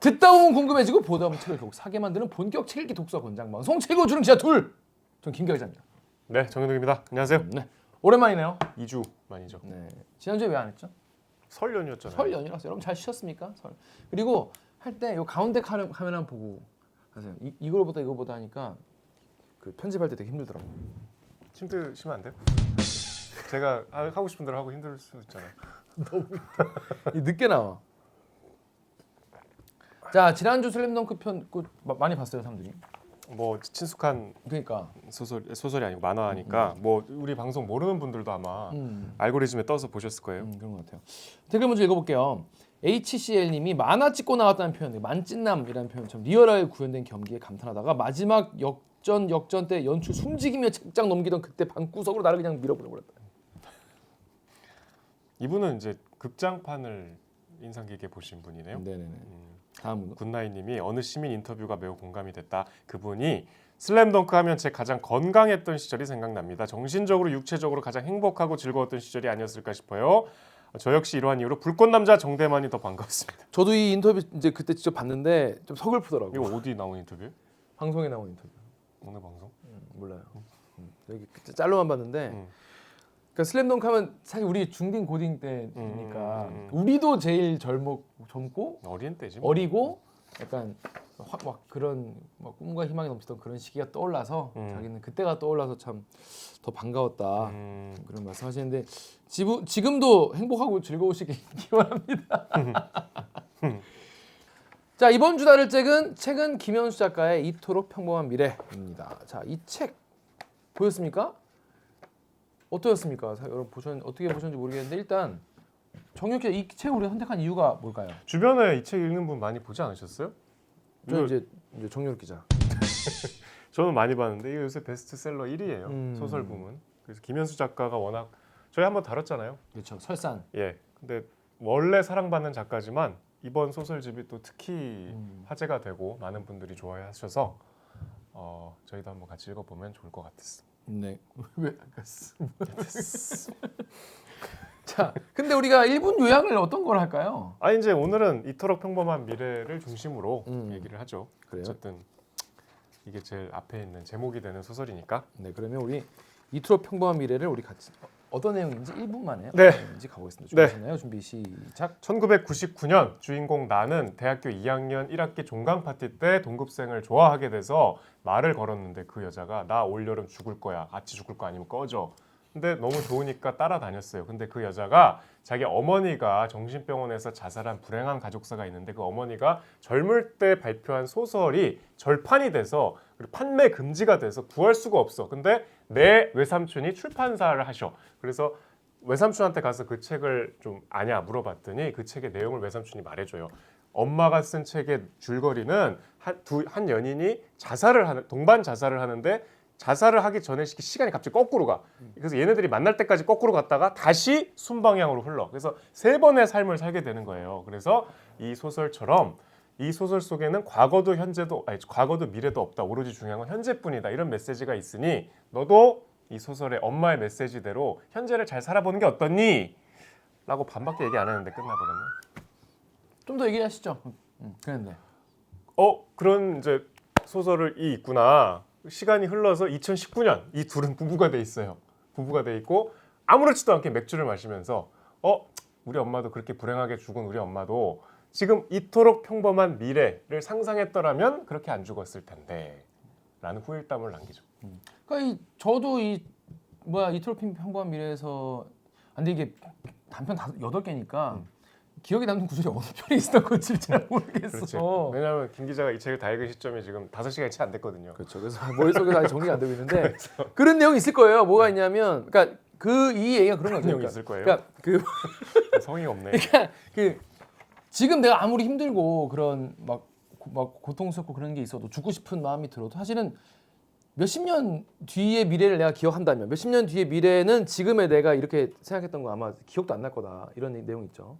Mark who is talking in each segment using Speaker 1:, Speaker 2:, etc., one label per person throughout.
Speaker 1: 듣다 보면 궁금해지고 보다 보면 책을 결국 사게 만드는 본격 책 읽기 독서 권장 방송 최고 주능 지하 둘. 전 김기화 기자입니다.
Speaker 2: 네, 정현욱입니다. 안녕하세요.
Speaker 1: 네, 오랜만이네요.
Speaker 2: 2주 만이죠.
Speaker 1: 네, 지난주에 왜 안 했죠?
Speaker 2: 설 연휴였잖아요.
Speaker 1: 설 연휴라서 여러분 잘 쉬셨습니까? 설. 그리고 할 때 요 가운데 카메라 한번 보고 하세요. 이거보다 하니까 그 편집할 때 되게 힘들더라고요.
Speaker 2: 힘드시면 안 돼요? 제가 하고 싶은 대로 하고 힘들 수 있잖아요.
Speaker 1: 이 늦게 나와. 자, 지난주 슬램덩크 편 많이 봤어요, 사람들이.
Speaker 2: 뭐 친숙한
Speaker 1: 그러니까
Speaker 2: 소설이 아니고 만화니까 뭐 우리 방송 모르는 분들도 아마 알고리즘에 떠서 보셨을 거예요.
Speaker 1: 그런 것 같아요. 댓글 먼저 읽어볼게요. HCL님이 만화 찍고 나왔다는 표현, 만찢남이라는 표현처럼 리얼하게 구현된 경기에 감탄하다가 마지막 역전 때 연출 숨지기며 책장 넘기던 그때 방구석으로 나를 그냥 밀어버렸다.
Speaker 2: 이분은 이제 극장판을 인상 깊게 보신 분이네요.
Speaker 1: 네네네. 다음은
Speaker 2: 굿나잇님이 어느 시민 인터뷰가 매우 공감이 됐다. 그분이 슬램덩크 하면 제 가장 건강했던 시절이 생각납니다. 정신적으로 육체적으로 가장 행복하고 즐거웠던 시절이 아니었을까 싶어요. 저 역시 이러한 이유로 불꽃남자 정대만이 더 반갑습니다.
Speaker 1: 저도 이 인터뷰 이제 그때 직접 봤는데 좀 서글프더라고요.
Speaker 2: 이거 어디 나온 인터뷰?
Speaker 1: 방송에 나온 인터뷰.
Speaker 2: 어느 방송?
Speaker 1: 몰라요. 여기 그때 짤로만 봤는데 그러니까 슬램덩크 하면 사실 우리 중딩 고딩 때니까 우리도 제일 젊고
Speaker 2: 어린 때지. 뭐.
Speaker 1: 어리고 약간 막 그런 막 꿈과 희망이 넘치던 그런 시기가 떠올라서 자기는 그때가 떠올라서 참 더 반가웠다 그런 말씀하시는데 지금도 행복하고 즐거우시길 기원합니다. 자, 이번 주 다룰 책은 김현수 작가의 이토록 평범한 미래입니다. 자, 이 책 보셨습니까? 어떠셨습니까? 여러분 어떻게 보셨는지 모르겠는데 일단 정혁 기자 이 책을 우리가 선택한 이유가 뭘까요?
Speaker 2: 주변에 이 책 읽는 분 많이 보지 않으셨어요?
Speaker 1: 저 이제 정혁 기자.
Speaker 2: 저는 많이 봤는데 이게 요새 베스트셀러 1위예요. 소설 부문. 그래서 김현수 작가가 워낙 저희 한번 다뤘잖아요.
Speaker 1: 그렇죠. 설산.
Speaker 2: 예. 근데 원래 사랑받는 작가지만 이번 소설집이 또 특히 화제가 되고 많은 분들이 좋아하셔서 저희도 한번 같이 읽어보면 좋을 것 같았어.
Speaker 1: 네. 왜 자, 근데 우리가 1분 요약을 어떤 걸 할까요?
Speaker 2: 이제 오늘은 이토록 평범한 미래를 중심으로 얘기를 하죠.
Speaker 1: 그래요?
Speaker 2: 어쨌든 이게 제일 앞에 있는 제목이 되는 소설이니까.
Speaker 1: 네, 그러면 우리 이토록 평범한 미래를 우리 같이 어떤 내용인지 1분 만에
Speaker 2: 네.
Speaker 1: 어떤 내용인지 가보겠습니다.
Speaker 2: 네.
Speaker 1: 준비하셨나요? 준비 시작.
Speaker 2: 1999년 주인공 나는 대학교 2학년 1학기 종강 파티 때 동급생을 좋아하게 돼서 말을 걸었는데 그 여자가 나 올여름 죽을 거야. 같이 죽을 거 아니면 꺼져. 근데 너무 좋으니까 따라다녔어요. 근데 그 여자가 자기 어머니가 정신병원에서 자살한 불행한 가족사가 있는데 그 어머니가 젊을 때 발표한 소설이 절판이 돼서 그리고 판매 금지가 돼서 구할 수가 없어. 근데 내 외삼촌이 출판사를 하셔. 그래서 외삼촌한테 가서 그 책을 좀 아냐 물어봤더니 그 책의 내용을 외삼촌이 말해줘요. 엄마가 쓴 책의 줄거리는 한 연인이 동반 자살을 하는데 자살을 하기 전에 시간이 갑자기 거꾸로 가. 그래서 얘네들이 만날 때까지 거꾸로 갔다가 다시 순방향으로 흘러. 그래서 3번의 삶을 살게 되는 거예요. 그래서 이 소설처럼 이 소설 속에는 과거도 미래도 없다. 오로지 중요한 건 현재뿐이다. 이런 메시지가 있으니 너도 이 소설의 엄마의 메시지대로 현재를 잘 살아보는 게 어떻니? 라고 반밖에 얘기 안 했는데 끝나버렸네.
Speaker 1: 좀 더 얘기하시죠. 그랬네.
Speaker 2: 그런 이제 소설이 있구나. 시간이 흘러서 2019년 이 둘은 부부가 돼 있어요. 부부가 돼 있고 아무렇지도 않게 맥주를 마시면서 우리 엄마도 그렇게 불행하게 죽은 우리 엄마도 지금 이토록 평범한 미래를 상상했더라면 그렇게 안 죽었을 텐데 라는 후일담을 남기죠.
Speaker 1: 그러니까 저도 이토록 평범한 미래에서 근데 이게 단편 8개니까 기억에 남는 구절이 어느 편에 있었던 건지 잘 모르겠어.
Speaker 2: 그렇지. 왜냐하면 김 기자가 이 책을 다 읽은 시점이 지금 5시간이 채 안 됐거든요.
Speaker 1: 그렇죠. 그래서 머릿속에서 아직 정리가 안 되고 있는데 그런 내용이 있을 거예요. 뭐가 있냐면 그러니까 이 얘기가 그런 거죠.
Speaker 2: 내용이 있을 거예요.
Speaker 1: 그러니까
Speaker 2: 성의가 없네.
Speaker 1: 그러니까 지금 내가 아무리 힘들고 그런 막 고통스럽고 그런 게 있어도 죽고 싶은 마음이 들어도 사실은 몇십 년 뒤의 미래를 내가 기억한다면 몇십 년 뒤의 미래는 지금의 내가 이렇게 생각했던 거 아마 기억도 안 날 거다. 이런 내용 있죠.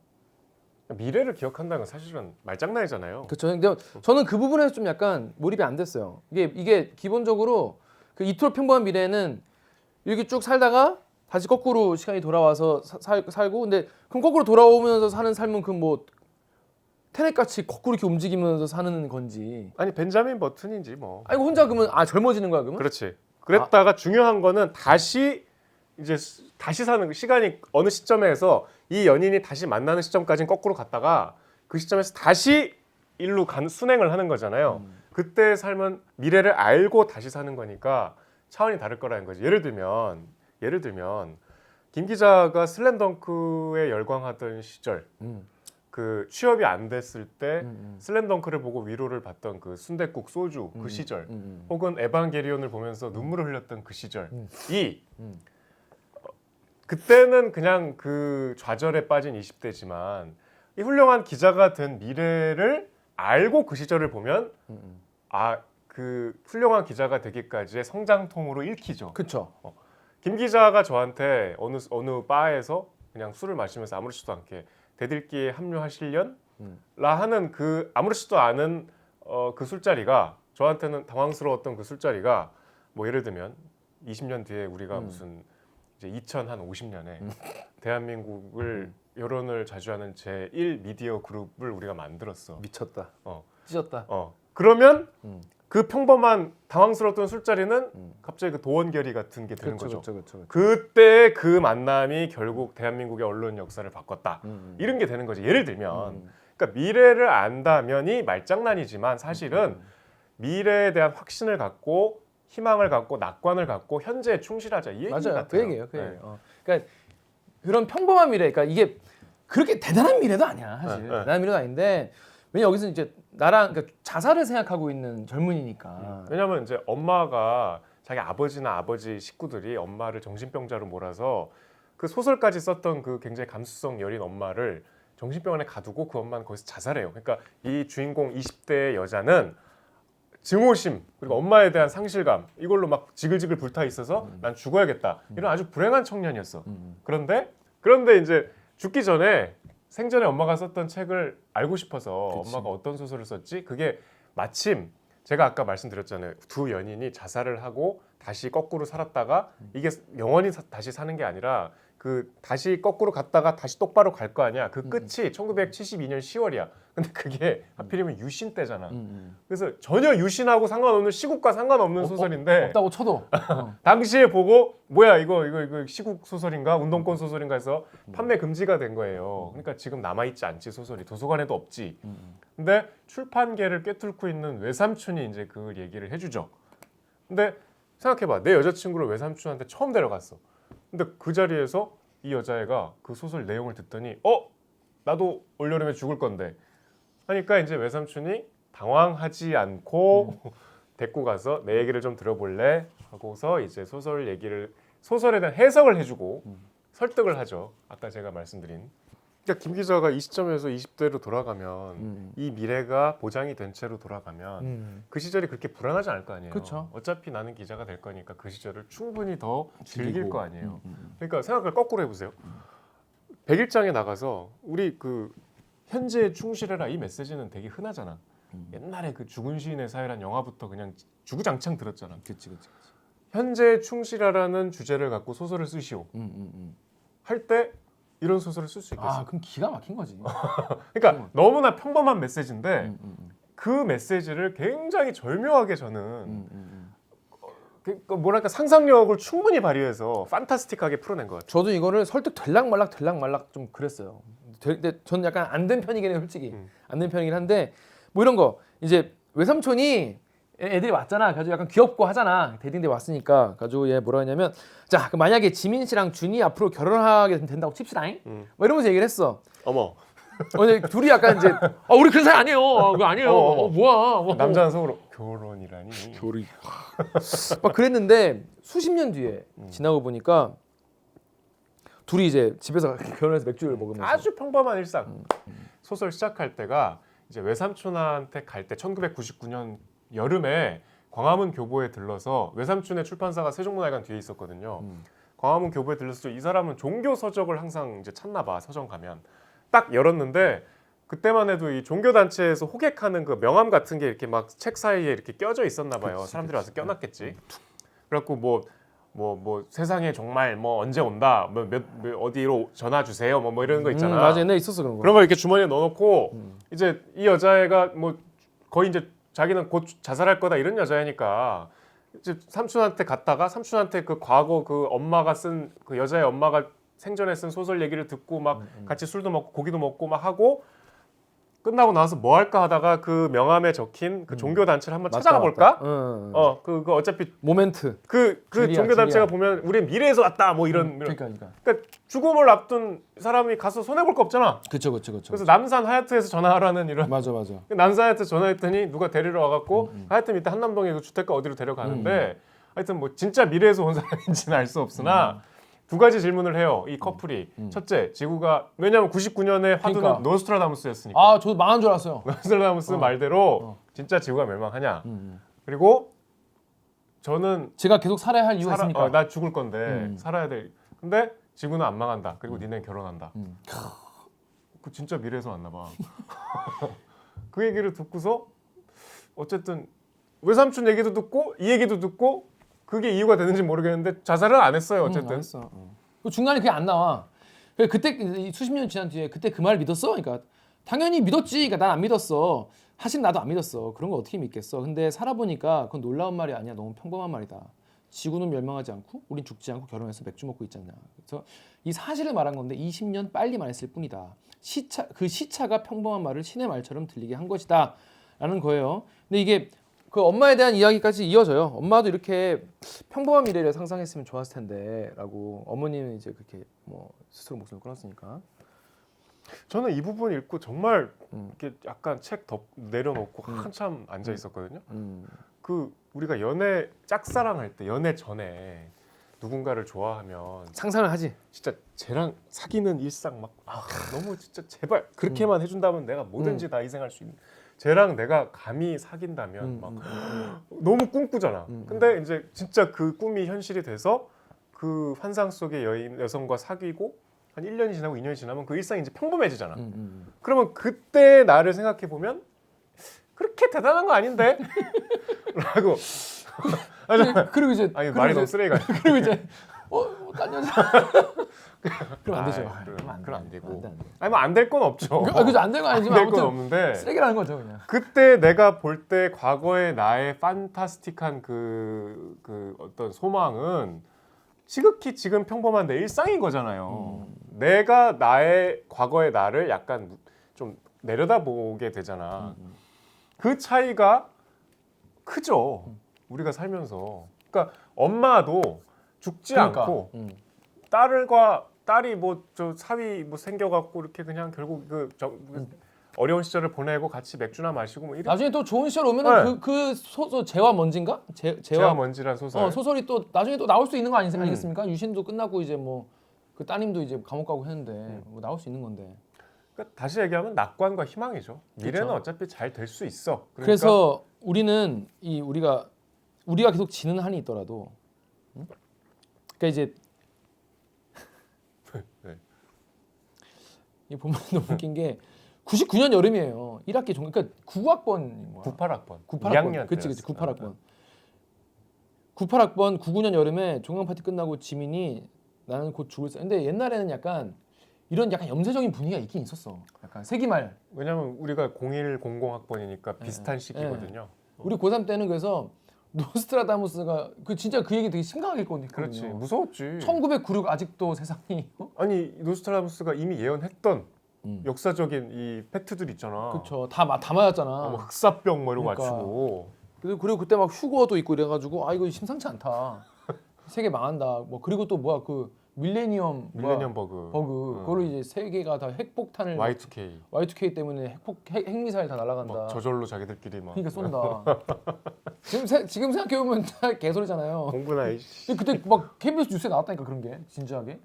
Speaker 2: 미래를 기억한다는 건 사실은 말장난이잖아요.
Speaker 1: 그렇죠. 근데 저는 그 부분에서 좀 약간 몰입이 안 됐어요. 이게 기본적으로 그 이토록 평범한 미래는 이렇게 쭉 살다가 다시 거꾸로 시간이 돌아와서 살고 근데 그럼 거꾸로 돌아오면서 사는 삶은 그 뭐 테넷같이 거꾸로 이렇게 움직이면서 사는 건지.
Speaker 2: 아니 벤자민 버튼인지 뭐.
Speaker 1: 아니 혼자 그러면 젊어지는 거야 그러면?
Speaker 2: 그렇지. 그랬다가 중요한 거는 다시 사는 시간이 어느 시점에서 이 연인이 다시 만나는 시점까지는 거꾸로 갔다가 그 시점에서 다시 일로 순행을 하는 거잖아요. 그때 삶은 미래를 알고 다시 사는 거니까 차원이 다를 거라는 거지. 예를 들면 김 기자가 슬램덩크에 열광하던 시절, 그 취업이 안 됐을 때 슬램덩크를 보고 위로를 받던 그 순댓국 소주 그 시절, 혹은 에반게리온을 보면서 눈물을 흘렸던 그 시절, 그때는 그냥 그 좌절에 빠진 20대지만 이 훌륭한 기자가 된 미래를 알고 그 시절을 보면 그 훌륭한 기자가 되기까지의 성장통으로 읽히죠.
Speaker 1: 그렇죠.
Speaker 2: 김 기자가 저한테 어느 바에서 그냥 술을 마시면서 아무렇지도 않게 대들기에 합류하실련? 라 하는 그 아무렇지도 않은 그 술자리가 저한테는 당황스러웠던 그 술자리가 뭐 예를 들면 20년 뒤에 우리가 무슨 이제 2050년에 대한민국을 여론을 자주하는 제1 미디어 그룹을 우리가 만들었어.
Speaker 1: 미쳤다. 찢었다.
Speaker 2: 그러면 그 평범한 당황스러웠던 술자리는 갑자기 그 도원결의 같은 게 되는 거죠.
Speaker 1: 그렇죠.
Speaker 2: 그때 그 만남이 결국 대한민국의 언론 역사를 바꿨다. 이런 게 되는 거지. 예를 들면 그러니까 미래를 안다면이 말장난이지만 사실은 미래에 대한 확신을 갖고 희망을 갖고 낙관을 갖고 현재에 충실하자 이 얘기
Speaker 1: 맞아요.
Speaker 2: 같아요.
Speaker 1: 그 얘기예요. 그러니까 그런 평범한 미래, 그러니까 이게 그렇게 대단한 미래도 아니야 사실. 대단한 미래도 아닌데 왜냐 여기서 이제 나랑 그러니까 자살을 생각하고 있는 젊은이니까.
Speaker 2: 왜냐면 이제 엄마가 자기 아버지나 아버지 식구들이 엄마를 정신병자로 몰아서 그 소설까지 썼던 그 굉장히 감수성 여린 엄마를 정신병원에 가두고 그 엄마는 거기서 자살해요. 그러니까 이 주인공 20대의 여자는 증오심 그리고 엄마에 대한 상실감 이걸로 막 지글지글 불타 있어서 난 죽어야겠다 이런 아주 불행한 청년이었어. 그런데 이제 죽기 전에 생전에 엄마가 썼던 책을 알고 싶어서
Speaker 1: 그치.
Speaker 2: 엄마가 어떤 소설을 썼지? 그게 마침 제가 아까 말씀드렸잖아요. 두 연인이 자살을 하고 다시 거꾸로 살았다가 이게 영원히 다시 사는 게 아니라 그 다시 거꾸로 갔다가 다시 똑바로 갈 거 아니야. 그 끝이 1972년 10월이야. 근데 그게 하필이면 유신 때잖아. 그래서 전혀 유신하고 상관없는 시국과 상관없는 소설인데
Speaker 1: 없다고 쳐도.
Speaker 2: 당시에 보고 뭐야 이거 시국 소설인가 운동권 소설인가 해서 판매 금지가 된 거예요. 그러니까 지금 남아있지 않지 소설이 도서관에도 없지. 근데 출판계를 꿰뚫고 있는 외삼촌이 이제 그 얘기를 해주죠. 근데 생각해봐 내 여자친구를 외삼촌한테 처음 데려갔어. 근데 그 자리에서 이 여자애가 그 소설 내용을 듣더니 나도 올여름에 죽을 건데 하니까 이제 외삼촌이 당황하지 않고 데리고 가서 내 얘기를 좀 들어볼래 하고서 이제 소설에 대한 해석을 해주고 설득을 하죠. 아까 제가 말씀드린. 그러니까 김 기자가 이 시점에서 20대로 돌아가면 이 미래가 보장이 된 채로 돌아가면 그 시절이 그렇게 불안하지 않을 거 아니에요.
Speaker 1: 그쵸.
Speaker 2: 어차피 나는 기자가 될 거니까 그 시절을 충분히 더 즐길
Speaker 1: 즐기고.
Speaker 2: 거 아니에요. 그러니까 생각을 거꾸로 해보세요. 백일장에 나가서 우리 그 현재에 충실해라 이 메시지는 되게 흔하잖아. 옛날에 그 죽은 시인의 사회란 영화부터 그냥 주구장창 들었잖아.
Speaker 1: 그치.
Speaker 2: 현재에 충실하라는 주제를 갖고 소설을 쓰시오. 할 때 이런 소설을 쓸 수 있겠어.
Speaker 1: 그럼 기가 막힌 거지.
Speaker 2: 그러니까 너무나 평범한 메시지인데 그 메시지를 굉장히 절묘하게 저는 뭐랄까 상상력을 충분히 발휘해서 판타스틱하게 풀어낸 것 같아요.
Speaker 1: 저도 이거를 설득 될락 말락 좀 그랬어요. 근데 저는 약간 안 된 편이긴 해요, 솔직히. 안 된 편이긴 한데 뭐 이런 거 이제 외삼촌이 애들이 왔잖아. 가지고 약간 귀엽고 하잖아. 데딩데 왔으니까 가지고 얘 뭐라 하냐면 자, 그 만약에 지민 씨랑 준이 앞으로 결혼하게 된다고 칩시다잉. 뭐 이러면서 얘기를 했어.
Speaker 2: 어머.
Speaker 1: 근데 둘이 약간 이제 우리 그런 사이 아니에요. 그거 아니에요. 뭐야.
Speaker 2: 남자는 속으로 결혼이라니.
Speaker 1: 결이 막 그랬는데 수십 년 뒤에 지나고 보니까 둘이 이제 집에서 결혼해서 맥주를 먹으면서
Speaker 2: 아주 평범한 일상. 소설 시작할 때가 이제 외삼촌한테 갈 때 1999년 여름에 광화문 교보에 들러서 외삼촌의 출판사가 세종문화회관 뒤에 있었거든요. 광화문 교보에 들렀을 때 이 사람은 종교 서적을 항상 이제 찾나 봐. 서점 가면 딱 열었는데 그때만 해도 이 종교 단체에서 호객하는 그 명함 같은 게 이렇게 막 책 사이에 이렇게 껴져 있었나 봐요. 사람들이 와서 껴놨겠지. 그래갖고 뭐 뭐 세상에 정말 뭐 언제 온다 몇 어디로 전화 주세요 뭐 이런 거 있잖아.
Speaker 1: 맞아, 옛날에 있었어 그런 거.
Speaker 2: 그런 거 이렇게 주머니에 넣어놓고 이제 이 여자애가 뭐 거의 이제 자기는 곧 자살할 거다 이런 여자애니까 이제 삼촌한테 갔다가 삼촌한테 그 과거 그 엄마가 쓴 그 여자의 엄마가 생전에 쓴 소설 얘기를 듣고 막 같이 술도 먹고 고기도 먹고 막 하고 끝나고 나서 뭐 할까 하다가 그 명함에 적힌 그 종교 단체를 한번 찾아가 볼까? 그 어차피
Speaker 1: 모멘트.
Speaker 2: 그
Speaker 1: 줄이야,
Speaker 2: 종교 단체가
Speaker 1: 줄이야.
Speaker 2: 보면 우리는 미래에서 왔다 뭐 이런
Speaker 1: 그러니까.
Speaker 2: 그러니까 죽음을 앞둔 사람이 가서 손해 볼 거 없잖아.
Speaker 1: 그쵸.
Speaker 2: 그래서 남산 하얏트에서 전화하라는 이런
Speaker 1: 맞아.
Speaker 2: 남산 하얏트 전화했더니 누가 데리러 와갖고 하여튼 밑에 한남동에 그 주택가 어디로 데려가는데 하여튼 뭐 진짜 미래에서 온 사람인지는 알 수 없으나 두 가지 질문을 해요. 이 커플이 첫째 지구가 왜냐하면 99년에 화두는
Speaker 1: 그러니까.
Speaker 2: 노스트라다무스였으니까
Speaker 1: 아, 저 망한 줄 알았어요.
Speaker 2: 노스트라다무스 말대로 진짜 지구가 멸망하냐. 그리고 저는
Speaker 1: 제가 계속 살아야 할 이유가 있으니까.
Speaker 2: 나 죽을 건데 살아야 돼. 근데 지구는 안 망한다. 그리고 니네 결혼한다. 그 진짜 미래에서 왔나 봐. 그 얘기를 듣고서 어쨌든 외삼촌 얘기도 듣고 이 얘기도 듣고 그게 이유가 되는지 모르겠는데 자살은 안 했어요. 어쨌든.
Speaker 1: 그 중간에 그게 안 나와. 그때 수십 년 지난 뒤에 그때 그 말 믿었어? 그러니까 당연히 믿었지. 그러니까 난 안 믿었어. 사실 나도 안 믿었어. 그런 거 어떻게 믿겠어? 근데 살아보니까 그건 놀라운 말이 아니야. 너무 평범한 말이다. 지구는 멸망하지 않고 우린 죽지 않고 결혼해서 맥주 먹고 있잖냐. 그래서 이 사실을 말한 건데 20년 빨리 말했을 뿐이다. 그 시차가 평범한 말을 신의 말처럼 들리게 한 것이다라는 거예요. 근데 이게 그 엄마에 대한 이야기까지 이어져요. 엄마도 이렇게 평범한 미래를 상상했으면 좋았을 텐데라고 어머니는 이제 그렇게 뭐 스스로 목숨을 끊었으니까.
Speaker 2: 저는 이 부분 읽고 정말 이렇게 약간 책 내려놓고 한참 앉아 있었거든요. 그 우리가 연애 짝사랑할 때 연애 전에 누군가를 좋아하면
Speaker 1: 상상을 하지.
Speaker 2: 진짜 쟤랑 사귀는 일상 막 너무 진짜 제발 그렇게만 해준다면 내가 뭐든지 다 희생할 수 있는. 쟤랑 내가 감히 사귄다면 막 너무 꿈꾸잖아. 근데 이제 진짜 그 꿈이 현실이 돼서 그 환상 속의 여성과 사귀고 한 1년이 지나고 2년이 지나면 그 일상이 이제 평범해지잖아. 그러면 그때 나를 생각해 보면 그렇게 대단한 거 아닌데? 라고.
Speaker 1: 그리고 이제
Speaker 2: 아니 말이 너무 쓰레기가.
Speaker 1: 그리고 이제 딴 여자. 그럼 안 되죠.
Speaker 2: 그럼 안 되고.
Speaker 1: 안 돼.
Speaker 2: 아니 뭐 안 될 건 없죠.
Speaker 1: 그죠, 안 된 건 아니지만
Speaker 2: 안 될 건
Speaker 1: 아무튼
Speaker 2: 없는데
Speaker 1: 쓰레기라는 거죠 그냥.
Speaker 2: 그때 내가 볼 때 과거의 나의 판타스틱한 그 어떤 소망은 지극히 지금 평범한 내 일상인 거잖아요. 내가 나의 과거의 나를 약간 좀 내려다보게 되잖아. 그 차이가 크죠. 우리가 살면서. 그러니까 엄마도 죽지 않고 딸이 뭐 저 사위 뭐 생겨갖고 이렇게 그냥 결국 어려운 시절을 보내고 같이 맥주나 마시고 뭐 이런.
Speaker 1: 나중에 또 좋은 시절 오면은 그 소설 재화 먼지인가?
Speaker 2: 재화 먼지란 소설.
Speaker 1: 소설이 또 나중에 또 나올 수 있는 거 아니겠습니까? 유신도 끝나고 이제 뭐 그 따님도 이제 감옥 가고 했는데 뭐 나올 수 있는 건데.
Speaker 2: 그러니까 다시 얘기하면 낙관과 희망이죠. 미래는
Speaker 1: 그렇죠.
Speaker 2: 어차피 잘 될 수 있어. 그러니까
Speaker 1: 그래서 우리는 우리가 계속 지는 한이 있더라도, 그러니까 이제
Speaker 2: 네.
Speaker 1: 이 보면 너무 웃긴 게 99년 여름이에요. 1학기 그러니까 9학번인 거야.
Speaker 2: 98학번.
Speaker 1: 2학년. 그치 98학번. 98학번 99년 여름에 종강 파티 끝나고 지민이 나는 곧 죽을 사. 근데 옛날에는 약간 이런 약간 염세적인 분위기가 있긴 있었어. 약간 세기말.
Speaker 2: 왜냐면 우리가 0100학번이니까 비슷한 시기거든요.
Speaker 1: 우리 고3 때는 그래서 노스트라다무스가 진짜 그 얘기 되게 심각하게 했거든요.
Speaker 2: 그렇지. 무서웠지.
Speaker 1: 1996 아직도 세상이
Speaker 2: 아니 노스트라다무스가 이미 예언했던 역사적인 이 팩트들 있잖아.
Speaker 1: 그렇죠. 다 맞았잖아.
Speaker 2: 뭐 흑사병 뭐 이런 거
Speaker 1: 그러니까.
Speaker 2: 맞추고.
Speaker 1: 그리고 그때 막 휴거도 있고 이래가지고 이거 심상치 않다. 세계 망한다. 뭐 그리고 또 뭐야 그 밀레니엄
Speaker 2: 버그.
Speaker 1: 그걸로 이제 세계가 다 핵폭탄을 Y2K 때문에 핵미사일 다 날아간다.
Speaker 2: 막 저절로 자기들끼리 막.
Speaker 1: 그러니까 쏜다. 지금 생각해 보면 다 개소리잖아요.
Speaker 2: 공부나 이씨.
Speaker 1: 그때 막 KBS 뉴스에 나왔다니까 그런 게 진지하게.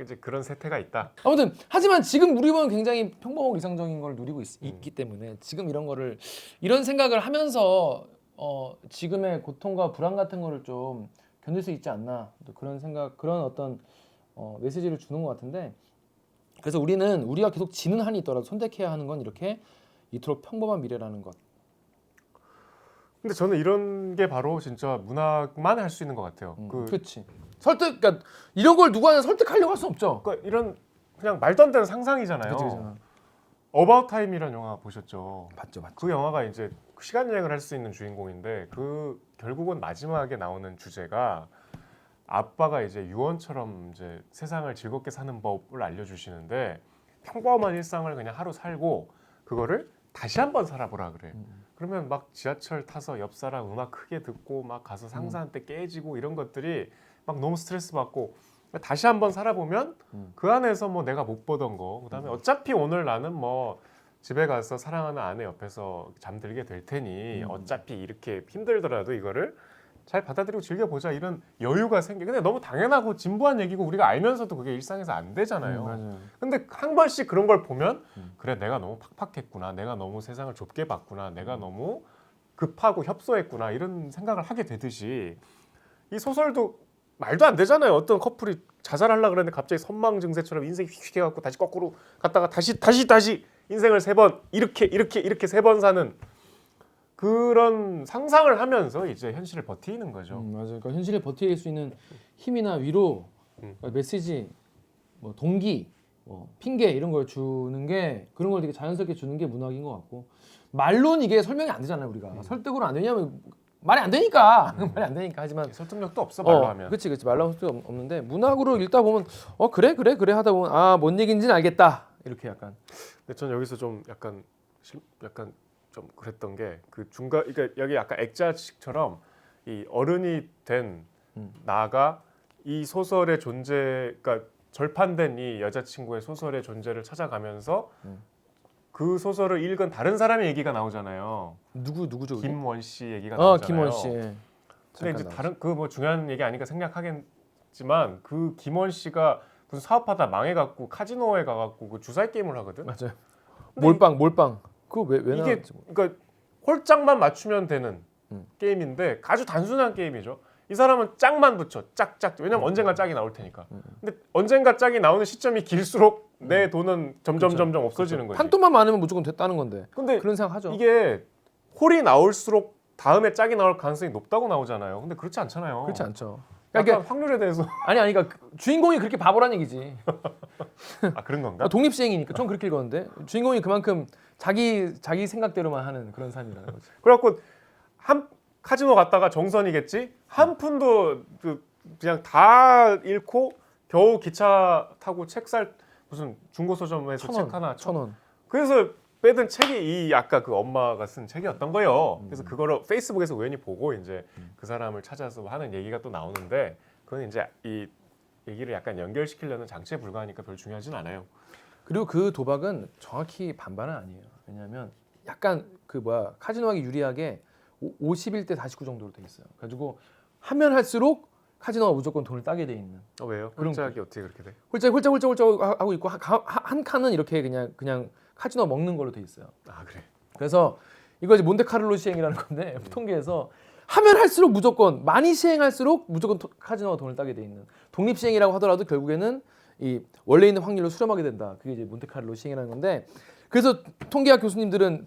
Speaker 2: 이제 그런 세태가 있다.
Speaker 1: 아무튼 하지만 지금 우리 보면 굉장히 평범하고 이상적인 걸 누리고 있기 때문에 지금 이런 생각을 하면서 지금의 고통과 불안 같은 거를 좀 견딜 수 있지 않나 또 그런 어떤 메시지를 주는 것 같은데, 그래서 우리가 계속 지는 한이 있더라도 선택해야 하는 건 이렇게 이토록 평범한 미래라는 것.
Speaker 2: 근데 저는 이런 게 바로 진짜 문학만 할 수 있는 것 같아요.
Speaker 1: 그렇지. 그러니까 이런 걸 누구한테 설득하려고 할 수 없죠.
Speaker 2: 그러니까 이런 그냥 말도 안 되는 상상이잖아요.
Speaker 1: 그죠.
Speaker 2: 어바웃 타임이라는 영화 보셨죠?
Speaker 1: 맞죠.
Speaker 2: 그 영화가 이제 시간 여행을 할 수 있는 주인공인데 그 결국은 마지막에 나오는 주제가 아빠가 이제 유언처럼 이제 세상을 즐겁게 사는 법을 알려주시는데 평범한 일상을 그냥 하루 살고 그거를 다시 한번 살아보라 그래. 그러면 막 지하철 타서 옆 사람 음악 크게 듣고 막 가서 상사한 테 깨지고 이런 것들이 막 너무 스트레스 받고 다시 한번 살아보면 그 안에서 뭐 내가 못 보던 거 그다음에 어차피 오늘 나는 뭐 집에 가서 사랑하는 아내 옆에서 잠들게 될 테니 어차피 이렇게 힘들더라도 이거를 잘 받아들이고 즐겨보자 이런 여유가 생겨. 근데 너무 당연하고 진부한 얘기고 우리가 알면서도 그게 일상에서 안 되잖아요.
Speaker 1: 맞아요.
Speaker 2: 근데 한 번씩 그런 걸 보면 그래 내가 너무 팍팍했구나. 내가 너무 세상을 좁게 봤구나. 내가 너무 급하고 협소했구나. 이런 생각을 하게 되듯이 이 소설도 말도 안 되잖아요. 어떤 커플이 자살하려고 그랬는데 갑자기 선망 증세처럼 인생이 휙휙 해갖고 다시 거꾸로 갔다가 다시 인생을 세 번 이렇게 세 번 사는 그런 상상을 하면서 이제 현실을 버티는 거죠.
Speaker 1: 맞아요. 그러니까 현실에 버틸 수 있는 힘이나 위로, 그러니까 메시지, 뭐 동기, 뭐 핑계 이런 걸 주는 게 그런 걸 되게 자연스럽게 주는 게 문학인 것 같고 말로는 이게 설명이 안 되잖아요. 우리가 설득으로 안 되냐면 말이 안 되니까 말이 안 되니까 하지만
Speaker 2: 설득력도 없어 말로 하면.
Speaker 1: 그렇지 말로 할 수도 없는데 문학으로 읽다 보면 그래 하다 보면 뭔 얘기인지는 알겠다 이렇게 약간.
Speaker 2: 근데 전 여기서 좀 약간 좀 그랬던 게 그 중간 그러니까 여기 약간 액자식처럼 이 어른이 된 나가 이 소설의 존재 그러니까 절판된 이 여자친구의 소설의 존재를 찾아가면서 그 소설을 읽은 다른 사람의 얘기가 나오잖아요.
Speaker 1: 누구죠? 그게?
Speaker 2: 김원 씨 얘기가 나오잖아요.
Speaker 1: 김원 씨.
Speaker 2: 근데 이제 다른 그 뭐 중요한 얘기 아니까 생략하겠지만 그 김원 씨가 무슨 사업하다 망해갖고 카지노에 가갖고 그 주사위 게임을 하거든.
Speaker 1: 맞아요.
Speaker 2: 근데
Speaker 1: 몰빵. 그거 왜
Speaker 2: 이게
Speaker 1: 나왔지?
Speaker 2: 그러니까 홀짝만 맞추면 되는 게임인데 아주 단순한 게임이죠. 이 사람은 짝만 붙여 짝짝. 왜냐면 언젠가 짝이 나올 테니까. 근데 언젠가 짝이 나오는 시점이 길수록 내 돈은 점점 없어지는 거지.
Speaker 1: 판돈만 많으면 무조건 됐다는 건데.
Speaker 2: 근데
Speaker 1: 그런 생각하죠.
Speaker 2: 이게 홀이 나올수록 다음에 짝이 나올 가능성이 높다고 나오잖아요. 근데 그렇지 않잖아요.
Speaker 1: 그렇지 않죠.
Speaker 2: 약간
Speaker 1: 그러니까
Speaker 2: 확률에 대해서
Speaker 1: 그러니까 주인공이 그렇게 바보란 얘기지.
Speaker 2: 그런 건가?
Speaker 1: 독립시행이니까 전 그렇게 읽었는데 주인공이 그만큼 자기 생각대로만 하는 그런 삶이라는 거지.
Speaker 2: 그래갖고 한 카지노 갔다가 정선이겠지 한 푼도 그냥 다 잃고 겨우 기차 타고 책 살 무슨 중고 서점에서 책 하나
Speaker 1: 1,000원.
Speaker 2: 그래서 빼든 책이 이 아까 그 엄마가 쓴 책이었던 거예요. 그래서 그거를 페이스북에서 우연히 보고 이제 그 사람을 찾아서 하는 얘기가 또 나오는데 그건 이제 이 얘기를 약간 연결시키려는 장치에 불과하니까 별 중요하진 않아요.
Speaker 1: 그리고 그 도박은 정확히 반반은 아니에요. 왜냐하면 약간 카지노하기 유리하게 51대 49 정도로 돼 있어요. 그래가지고 하면 할수록 카지노가 무조건 돈을 따게 돼 있는.
Speaker 2: 왜요?
Speaker 1: 그런
Speaker 2: 홀짝이 어떻게 그렇게 돼?
Speaker 1: 홀짝 하고 있고 한 칸은 이렇게 그냥 카지노 먹는 걸로 돼 있어요.
Speaker 2: 그래.
Speaker 1: 그래서 이거 이제 몬테카를로 시행이라는 건데 통계에서 하면 할수록 무조건 많이 시행할수록 무조건 카지노가 돈을 따게 돼 있는 독립 시행이라고 하더라도 결국에는 이 원래 있는 확률로 수렴하게 된다. 그게 이제 몬테카를로 시행이라는 건데 그래서 통계학 교수님들은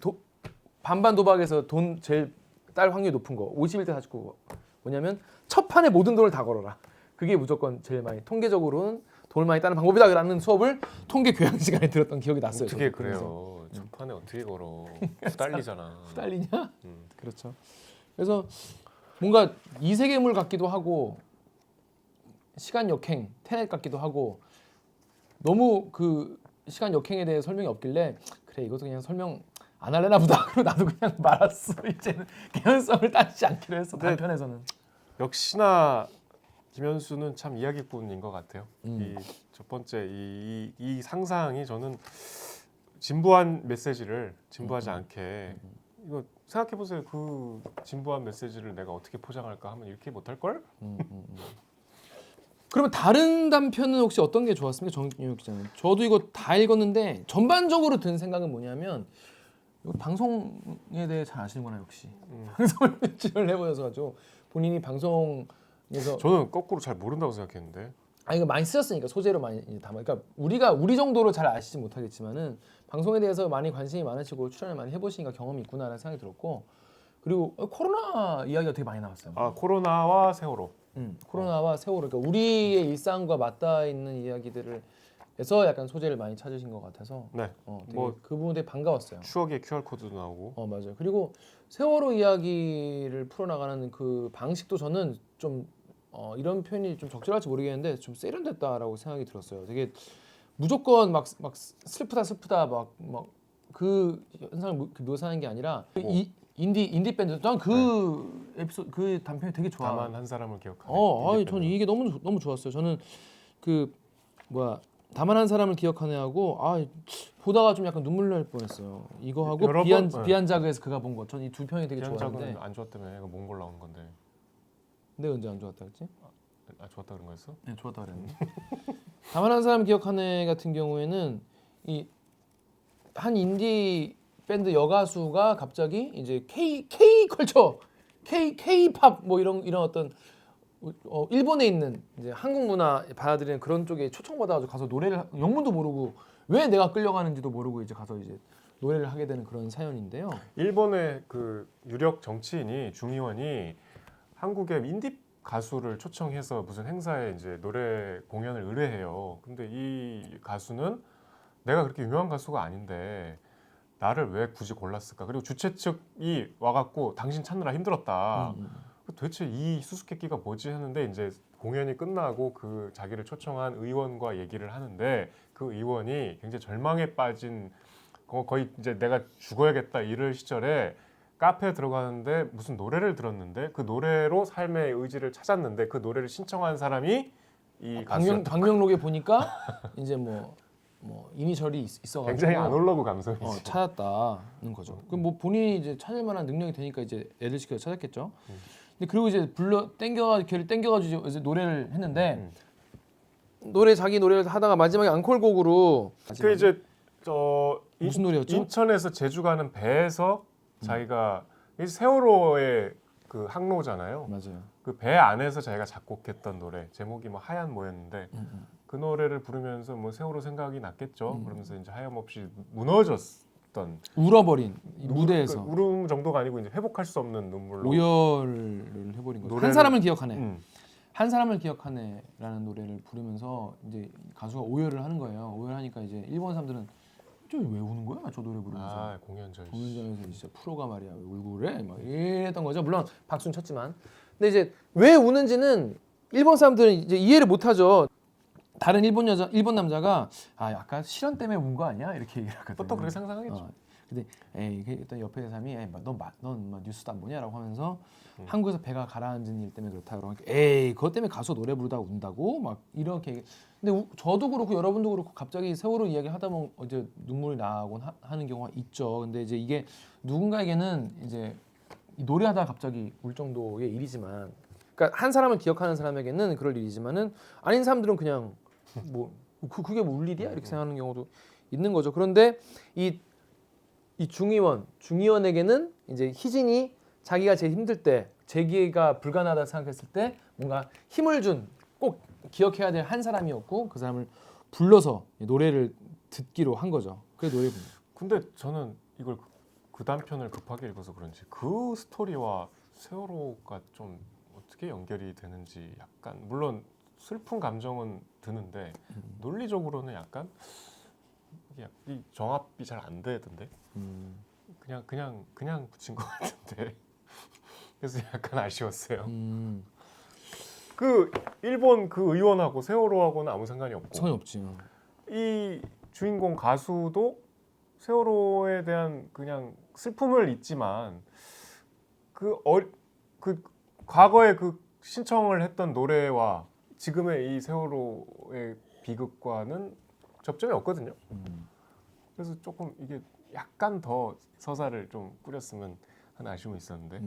Speaker 1: 반반 도박에서 돈 제일 딸 확률이 높은 거 51대 49 뭐냐면 첫 판에 모든 돈을 다 걸어라. 그게 무조건 제일 많이 통계적으로는 돈을 많이 따는 방법이다라는 수업을 통계 교양 시간에 들었던 기억이 났어요.
Speaker 2: 어떻게 그래요? 첫 판에 어떻게 걸어? 후달리잖아.
Speaker 1: 후달리냐? 그렇죠. 그래서 뭔가 이세계물 같기도 하고 시간 역행, 테넷 같기도 하고 너무 그 시간 역행에 대해 설명이 없길래 그래 이것도 그냥 설명 안 할래나 보다. 그리고 나도 그냥 말았어. 이제는 개연성을 따지지 않기로 했어. 단편에서는.
Speaker 2: 역시나 김현수는 참 이야기꾼인 것 같아요. 이 첫 번째 이 상상이 저는 진부한 메시지를 진부하지 않게 이거 생각해 보세요. 그 진부한 메시지를 내가 어떻게 포장할까 하면 이렇게 못할 걸?
Speaker 1: 그러면 다른 단편은 혹시 어떤 게 좋았습니까, 정윤욱 기자님? 저도 이거 다 읽었는데 전반적으로 든 생각은 뭐냐면 이거 방송에 대해 잘 아시는구나 역시. 방송을 출연을 해보셔서 가지고 본인이 방송에서
Speaker 2: 저는 거꾸로 잘 모른다고 생각했는데.
Speaker 1: 이거 많이 쓰였으니까 소재로 많이 담아. 그러니까 우리 정도로 잘 아시지 못하겠지만은 방송에 대해서 많이 관심이 많으시고 출연을 많이 해보시니까 경험이 있구나라는 생각이 들었고 그리고 코로나 이야기가 되게 많이 나왔어요.
Speaker 2: 코로나와 세월호.
Speaker 1: 코로나와 세월호, 그러니까 우리의 일상과 맞닿아 있는 이야기들을 해서 약간 소재를 많이 찾으신 것 같아서
Speaker 2: 네.
Speaker 1: 되게
Speaker 2: 뭐
Speaker 1: 그 부분에 되게 반가웠어요.
Speaker 2: 추억의 QR 코드도 나오고.
Speaker 1: 맞아요. 그리고 세월호 이야기를 풀어나가는 그 방식도 저는 좀 이런 표현이 좀 적절할지 모르겠는데 좀 세련됐다라고 생각이 들었어요. 되게 무조건 막 슬프다 막 그 현상을 묘사하는 게 아니라 그 인디 밴드 난 그 에피소드 그 단편이 되게 좋아.
Speaker 2: 다만 한 사람을 기억하는.
Speaker 1: 아니 저는 이게 너무 좋았어요. 저는 그 뭐야 다만 한 사람을 기억하네 하고 보다가 좀 약간 눈물 날 뻔했어요. 이거 하고
Speaker 2: 여러 번, 네.
Speaker 1: 비안자그에서 그가 본 것. 전 이 두 편이 되게
Speaker 2: 비안작은
Speaker 1: 좋았는데
Speaker 2: 안 좋았다며. 이거 몽골 나온 건데.
Speaker 1: 내가 언제 안 좋았다 했지?
Speaker 2: 좋았다 그런 거였어?
Speaker 1: 네, 좋았다 그랬는데. 다만 한 사람 기억하네 같은 경우에는 이 한 인디 밴드 여가수가 갑자기 이제 K 컬처, K-팝 뭐 이런 어떤 일본에 있는 이제 한국 문화 받아들이는 그런 쪽에 초청받아가지고 가서 노래를 영문도 모르고 왜 내가 끌려가는지도 모르고 이제 가서 이제 노래를 하게 되는 그런 사연인데요.
Speaker 2: 일본의 그 유력 정치인이 중의원이 한국의 인디 가수를 초청해서 무슨 행사에 이제 노래 공연을 의뢰해요. 근데 이 가수는 내가 그렇게 유명한 가수가 아닌데 나를 왜 굳이 골랐을까? 그리고 주최 측이 와갖고 당신 찾느라 힘들었다. 도대체 이 수수께끼가 뭐지 하는데 이제 공연이 끝나고 그 자기를 초청한 의원과 얘기를 하는데 그 의원이 굉장히 절망에 빠진 거의 이제 내가 죽어야겠다 이럴 시절에 카페에 들어가는데 무슨 노래를 들었는데 그 노래로 삶의 의지를 찾았는데 그 노래를 신청한 사람이 이 가수였다.
Speaker 1: 방명록에 보니까 이제 뭐 이니셜이 있어가지고
Speaker 2: 굉장히 아날로그 감성이지.
Speaker 1: 찾았다는 거죠. 그럼 뭐 본인이 이제 찾을 만한 능력이 되니까 이제 애들 시켜서 찾았겠죠. 근데 그리고 이제 걔를 땡겨가지고 이제 노래를 했는데 자기 노래를 하다가 마지막에 앙콜곡으로
Speaker 2: 그 이제 저
Speaker 1: 무슨 노래였죠?
Speaker 2: 인천에서 제주 가는 배에서 자기가 이 세월호의 그 항로잖아요.
Speaker 1: 맞아요.
Speaker 2: 그 배 안에서 자기가 작곡했던 노래 제목이 뭐 하얀 뭐였는데 그 노래를 부르면서 뭐 세월호 생각이 났겠죠. 그러면서 이제 하염없이 무너졌던
Speaker 1: 울어버린 이 무대에서
Speaker 2: 그 울음 정도가 아니고 이제 회복할 수 없는 눈물로
Speaker 1: 오열을 해버린 거죠. 한 사람을 기억하네. 한 사람을 기억하네라는 노래를 부르면서 이제 가수가 오열을 하는 거예요. 오열하니까 이제 일본 사람들은 저 왜 우는 거야? 저 노래 부르면서.
Speaker 2: 공연장.
Speaker 1: 공연장에서 진짜 프로가 말이야 왜 울고 그래? 막 이랬던 거죠. 물론 박수는 쳤지만. 근데 이제 왜 우는지는 일본 사람들은 이제 이해를 못하죠. 다른 일본 남자가 약간 실현 때문에 운 거 아니야? 이렇게 얘기를 하거든요.
Speaker 2: 또 그렇게 상상하겠죠.
Speaker 1: 근데 일단 옆에 사람이 넌 뉴스도 안 보냐라고 하면서 한국에서 배가 가라앉은 일 때문에 그렇다 그러니까 그것 때문에 가서 노래 부르다가 운다고 막 이렇게. 근데 저도 그렇고 여러분도 그렇고 갑자기 세월호 이야기 하다 보면 이제 눈물이 나곤 하는 경우가 있죠. 근데 이제 이게 누군가에게는 이제 노래하다가 갑자기 울 정도의 일이지만, 그러니까 한 사람을 기억하는 사람에게는 그럴 일이지만은 아닌 사람들은 그냥 그게 뭐 울 일이야 이렇게 생각하는 경우도 있는 거죠. 그런데 이 중의원에게는 이제 희진이 자기가 제일 힘들 때 재기가 불가능하다 생각했을 때 뭔가 힘을 준 꼭 기억해야 될 한 사람이었고 그 사람을 불러서 노래를 듣기로 한 거죠. 그게 노래군요.
Speaker 2: 근데 저는 이걸 그 단편을 급하게 읽어서 그런지 그 스토리와 세월호가 좀 어떻게 연결이 되는지 약간 물론 슬픈 감정은 드는데 논리적으로는 약간 이 정합이 잘 안 되던데 그냥 붙인 것 같은데 그래서 약간 아쉬웠어요. 그 일본 그 의원하고 세월호하고는 아무 상관이 없고
Speaker 1: 상관이 없지.
Speaker 2: 이 주인공 가수도 세월호에 대한 그냥 슬픔을 잊지만 그 과거에 그 신청을 했던 노래와 지금의 이 세월호의 비극과는 접점이 없거든요. 그래서 조금 이게 약간 더 서사를 좀 꾸렸으면 하는 아쉬움이 있었는데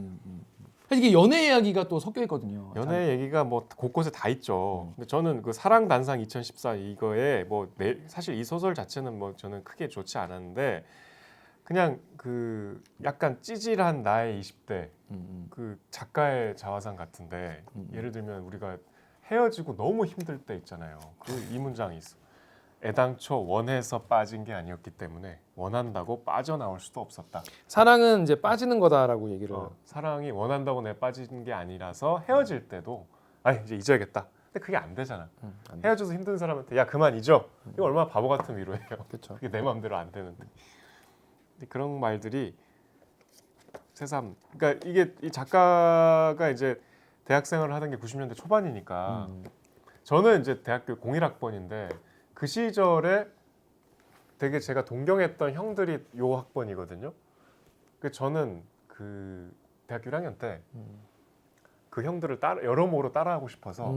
Speaker 1: 사실 이게 연애 이야기가 또 섞여 있거든요.
Speaker 2: 연애 얘기가 뭐 곳곳에 다 있죠. 근데 저는 그 사랑 단상 2014 이거에 사실 이 소설 자체는 뭐 저는 크게 좋지 않았는데 그냥 그 약간 찌질한 나의 20대 그 작가의 자화상 같은데 예를 들면 우리가 헤어지고 너무 힘들 때 있잖아요. 이 문장이 있어. 애당초 원해서 빠진 게 아니었기 때문에 원한다고 빠져나올 수도 없었다.
Speaker 1: 사랑은 이제 빠지는 거다라고 얘기를.
Speaker 2: 사랑이 원한다고 내 빠진 게 아니라서 헤어질 때도 아 이제 잊어야겠다. 근데 그게 안 되잖아.
Speaker 1: 안 돼.
Speaker 2: 헤어져서 힘든 사람한테 야 그만 잊어. 이거 얼마나 바보 같은 위로예요.
Speaker 1: 그렇죠.
Speaker 2: 그게 내 마음대로 안 되는데. 근데 그런 말들이 새삼. 그러니까 이게 이 작가가 이제 대학생활을 하던 게 90년대 초반이니까 저는 이제 대학교 01학번인데 그 시절에 되게 제가 동경했던 형들이 요 학번이거든요. 그 저는 그 대학교 1학년 때 그 형들을 여러모로 따라하고 싶어서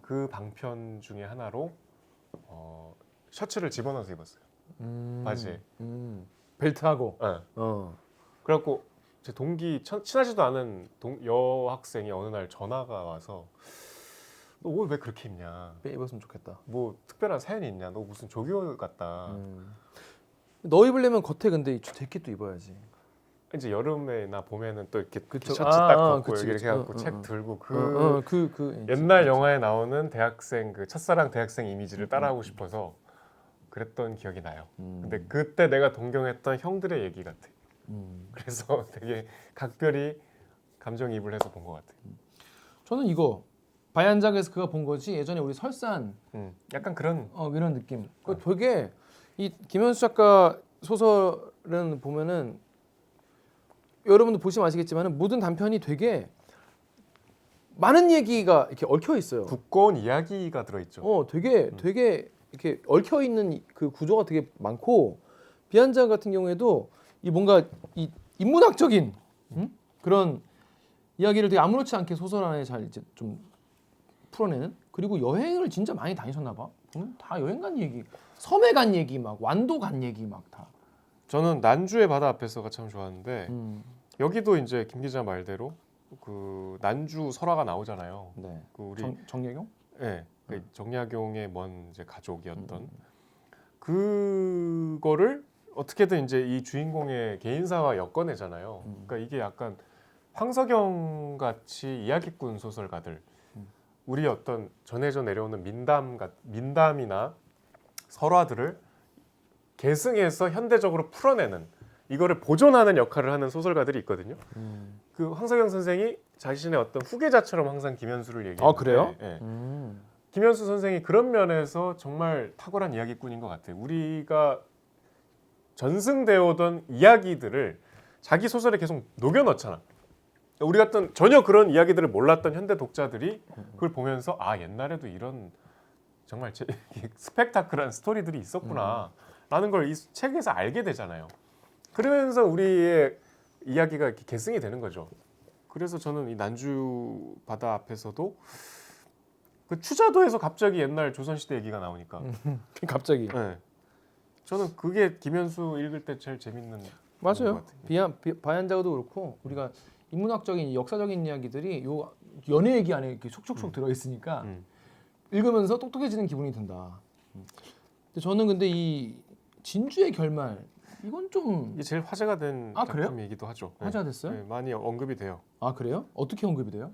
Speaker 2: 그 방편 중에 하나로 셔츠를 집어넣어서 입었어요. 바지에.
Speaker 1: 벨트하고.
Speaker 2: 네.
Speaker 1: 어.
Speaker 2: 그래갖고 제 동기 친하지도 않은 여학생이 어느 날 전화가 와서 너 옷 왜 그렇게 입냐?
Speaker 1: 빼 입었으면 좋겠다.
Speaker 2: 뭐 특별한 사연이 있냐? 너 무슨 조교 같다.
Speaker 1: 너 입으려면 겉에 근데 이 재킷도 입어야지.
Speaker 2: 이제 여름에나 봄에는 또 이렇게
Speaker 1: 그쵸.
Speaker 2: 셔츠 딱 벗고
Speaker 1: 그치,
Speaker 2: 이렇게
Speaker 1: 그치.
Speaker 2: 해갖고 책 들고
Speaker 1: 진짜.
Speaker 2: 옛날 영화에 나오는 대학생 그 첫사랑 대학생 이미지를 따라하고 싶어서 그랬던 기억이 나요. 근데 그때 내가 동경했던 형들의 얘기 같아. 그래서 되게 각별히 감정이입을 해서 본 것 같아.
Speaker 1: 저는 이거 바얀작에서 그가 본 거지. 예전에 우리 설산
Speaker 2: 약간 그런
Speaker 1: 이런 느낌. 그 되게 이 김현수 작가 소설은 보면은 여러분도 보시면 아시겠지만은 모든 단편이 되게 많은 얘기가 이렇게 얽혀 있어요.
Speaker 2: 두꺼운 이야기가 들어있죠.
Speaker 1: 되게 이렇게 얽혀 있는 그 구조가 되게 많고 비한장 같은 경우에도 이 뭔가 이 인문학적인 그런 이야기를 되게 아무렇지 않게 소설 안에 잘 이제 좀 풀어내는. 그리고 여행을 진짜 많이 다니셨나 봐. 다 여행 간 얘기, 섬에 간 얘기, 막 완도 간 얘기 막 다.
Speaker 2: 저는 난주의 바다 앞에서가 참 좋았는데 여기도 이제 김 기자 말대로 그 난주 설화가 나오잖아요.
Speaker 1: 네.
Speaker 2: 그 우리
Speaker 1: 정예경?
Speaker 2: 네, 그 정약용의 먼 이제 가족이었던 그거를 어떻게든 이제 이 주인공의 개인사와 엮어내잖아요. 그러니까 이게 약간 황석영 같이 이야기꾼 소설가들, 우리 어떤 전해져 내려오는 민담이나 설화들을 계승해서 현대적으로 풀어내는, 이거를 보존하는 역할을 하는 소설가들이 있거든요. 그 황석영 선생이 자신의 어떤 후계자처럼 항상 김현수를 얘기해요.
Speaker 1: 아 그래요?
Speaker 2: 네. 김현수 선생이 그런 면에서 정말 탁월한 이야기꾼인 것 같아요. 우리가 전승되어 오던 이야기들을 자기 소설에 계속 녹여 넣잖아. 우리 같은 전혀 그런 이야기들을 몰랐던 현대 독자들이 그걸 보면서 아 옛날에도 이런 정말 스펙타클한 스토리들이 있었구나 라는 걸 이 책에서 알게 되잖아요. 그러면서 우리의 이야기가 이렇게 계승이 되는 거죠. 그래서 저는 이 난주 바다 앞에서도 그 추자도에서 갑자기 옛날 조선시대 얘기가 나오니까
Speaker 1: 갑자기.
Speaker 2: 네. 저는 그게 김현수 읽을 때 제일 재밌는
Speaker 1: 맞아요.
Speaker 2: 것 같아요.
Speaker 1: 바얀자도 그렇고 우리가 인문학적인 역사적인 이야기들이 요 연애 얘기 안에 이렇게 촉촉촉 들어 있으니까 읽으면서 똑똑해지는 기분이 든다. 근데 저는 근데 이 진주의 결말 이건 좀
Speaker 2: 이게 제일 화제가 된
Speaker 1: 그래요?
Speaker 2: 작품이기도 하죠.
Speaker 1: 화제가 됐어요?
Speaker 2: 네, 많이 언급이 돼요.
Speaker 1: 아 그래요? 어떻게 언급이 돼요?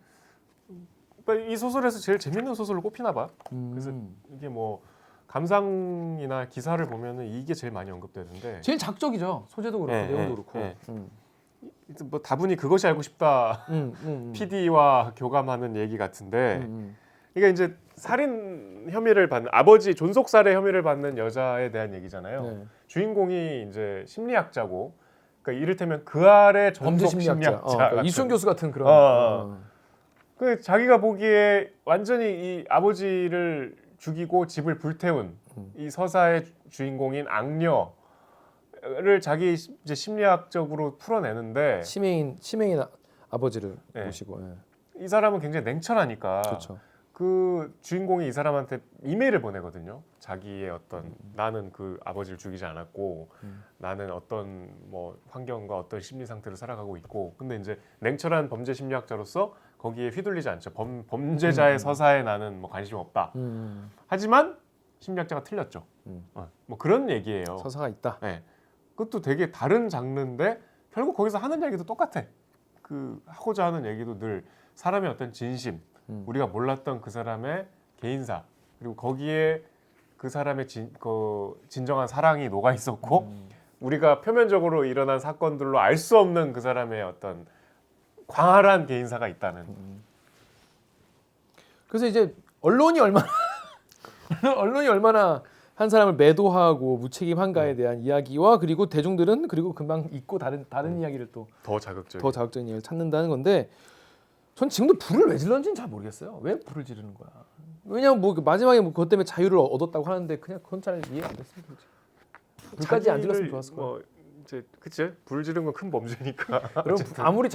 Speaker 2: 그러니까 이 소설에서 제일 재밌는 소설로 꼽히나 봐. 그래서 이게 뭐 감상이나 기사를 보면은 이게 제일 많이 언급되는데
Speaker 1: 제일 작적이죠. 소재도 그렇고
Speaker 2: 네,
Speaker 1: 내용도
Speaker 2: 네,
Speaker 1: 그렇고.
Speaker 2: 네. 뭐 다분히 그것이 알고 싶다. PD와 교감하는 얘기 같은데 이게 이제 살인 혐의를 받는 아버지 존속 살해 혐의를 받는 여자에 대한 얘기잖아요.
Speaker 1: 네.
Speaker 2: 주인공이 이제 심리학자고, 그러니까 이를테면 그 아래
Speaker 1: 범죄
Speaker 2: 전속
Speaker 1: 심리학자. 그러니까
Speaker 2: 같은.
Speaker 1: 이수영 교수 같은 그런.
Speaker 2: 그 자기가 보기에 완전히 이 아버지를 죽이고 집을 불태운 이 서사의 주인공인 악녀를 자기 이제 심리학적으로 풀어내는데
Speaker 1: 치매인 아버지를
Speaker 2: 네.
Speaker 1: 모시고.
Speaker 2: 이 사람은 굉장히 냉철하니까
Speaker 1: 그렇죠.
Speaker 2: 그 주인공이 이 사람한테 이메일을 보내거든요. 자기의 어떤 나는 그 아버지를 죽이지 않았고 나는 어떤 뭐 환경과 어떤 심리 상태로 살아가고 있고, 근데 이제 냉철한 범죄 심리학자로서 거기에 휘둘리지 않죠. 범죄자의 서사에 나는 뭐 관심 없다. 하지만 심리학자가 틀렸죠. 뭐 그런 얘기예요.
Speaker 1: 서사가 있다.
Speaker 2: 네. 그것도 되게 다른 장르인데 결국 거기서 하는 얘기도 똑같아. 그 하고자 하는 얘기도 늘 사람의 어떤 진심, 우리가 몰랐던 그 사람의 개인사, 그리고 거기에 그 사람의 진정한 사랑이 녹아 있었고 우리가 표면적으로 일어난 사건들로 알 수 없는 그 사람의 어떤 광활한 개인사가 있다는.
Speaker 1: 그래서 이제 언론이 얼마나 한 사람을 매도하고 무책임한가에 대한 이야기와 그리고 대중들은 그리고 금방 잊고 다른 이야기를 또
Speaker 2: 더 자극적인.
Speaker 1: 더 자극적인 이야기를 찾는다는 건데 전 지금도 불을 왜 질렀는지는 잘 모르겠어요. 왜 불을 지르는 거야? 왜냐면 뭐 마지막에 뭐 그것 때문에 자유를 얻었다고 하는데 그냥 그건 잘 이해가 안 됐습니다. 불까지 안 질렀으면 좋았을 거예요.
Speaker 2: 뭐 이제 그치? 불 지른 건 큰 범죄니까.
Speaker 1: 여러분 아무리